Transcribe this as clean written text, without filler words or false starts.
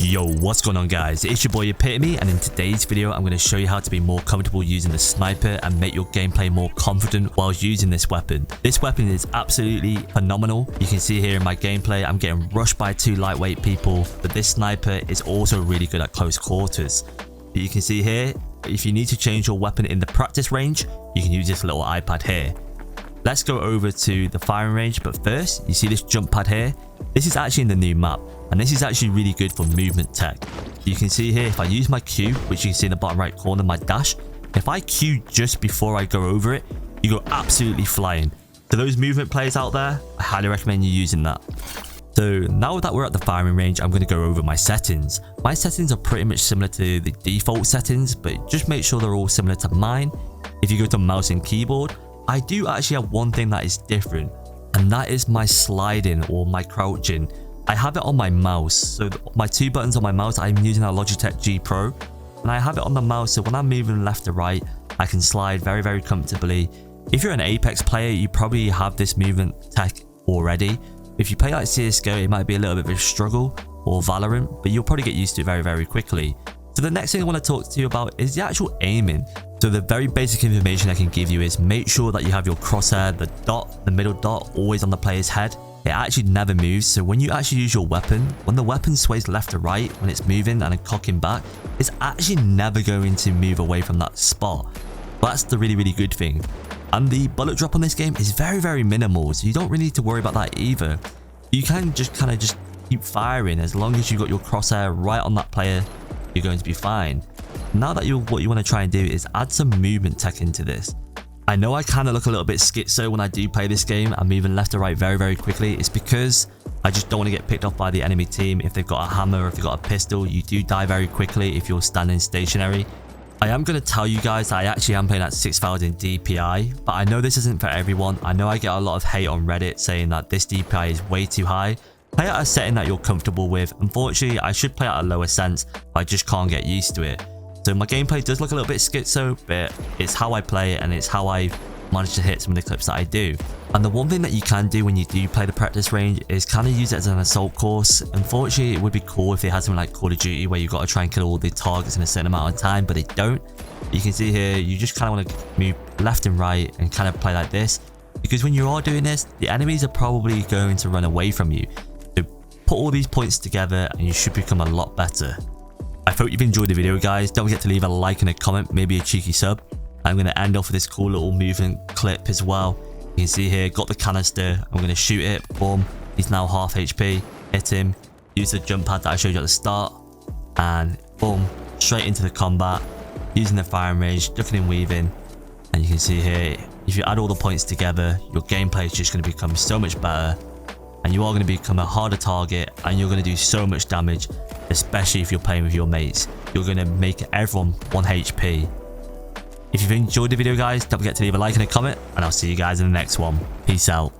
Yo, what's going on guys? It's your boy Epitome, and in today's video I'm going to show you how to be more comfortable using the sniper and make your gameplay more confident while using this weapon. This weapon is absolutely phenomenal. You can see here in my gameplay I'm getting rushed by two lightweight people, but this sniper is also really good at close quarters. But you can see here, if you need to change your weapon in the practice range, you can use this little iPad here. Let's go over to the firing range, but first you see this jump pad here. This is actually in the new map, and this is actually really good for movement tech. You can see here, if I use my Q, which you can see in the bottom right corner, my dash, if I Q just before I go over it, you go absolutely flying. To those movement players out there, I highly recommend you using that. So now that we're at the firing range, I'm going to go over my settings. My settings are pretty much similar to the default settings, but just make sure they're all similar to mine. If you go to mouse and keyboard, I do actually have one thing that is different, and that is my sliding or my crouching. I have it on my mouse, so my two buttons on my mouse, I'm using a Logitech G Pro, and I have it on the mouse, so when I'm moving left to right, I can slide very comfortably. If you're an Apex player, you probably have this movement tech already. If you play like CSGO, it might be a little bit of a struggle, or Valorant, but you'll probably get used to it very quickly. So the next thing I want to talk to you about is the actual aiming. So the very basic information I can give you is make sure that you have your crosshair, the dot, the middle dot, always on the player's head. It actually never moves, so when you actually use your weapon, when the weapon sways left to right, when it's moving and cocking back, it's actually never going to move away from that spot. That's the really good thing. And the bullet drop on this game is very minimal, so you don't really need to worry about that either. You can just kind of keep firing. As long as you've got your crosshair right on that player, you're going to be fine. Now that what you want to try and do is add some movement tech into this. I know I kind of look a little bit schizo when I do play this game. I'm moving left to right very quickly. It's because I just don't want to get picked off by the enemy team. If they've got a hammer or if they've got a pistol, you do die very quickly if you're standing stationary. I am going to tell you guys that I actually am playing at 6000 DPI, but I know this isn't for everyone. I know I get a lot of hate on Reddit saying that this DPI is way too high. Play at a setting that you're comfortable with. Unfortunately, I should play at a lower sense, but I just can't get used to it. So my gameplay does look a little bit schizo, but it's how I play and it's how I manage to hit some of the clips that I do. And the one thing that you can do when you do play the practice range is kind of use it as an assault course. Unfortunately, it would be cool if they had something like Call of Duty where you've got to try and kill all the targets in a certain amount of time, but they don't. You can see here, you just kind of want to move left and right and kind of play like this, because when you are doing this, the enemies are probably going to run away from you. So put all these points together and you should become a lot better. I hope you've enjoyed the video guys. Don't forget to leave a like and a comment, maybe a cheeky sub. I'm going to end off with this cool little movement clip as well. You can see here, got the canister, I'm going to shoot it, boom, he's now half HP, hit him, use the jump pad that I showed you at the start, and boom, straight into the combat, using the firing range, ducking and weaving. And you can see here, if you add all the points together, your gameplay is just going to become so much better, and you are going to become a harder target, and you're going to do so much damage, especially if you're playing with your mates. You're going to make everyone 1 HP. If you've enjoyed the video guys, don't forget to leave a like and a comment, and I'll see you guys in the next one. Peace out.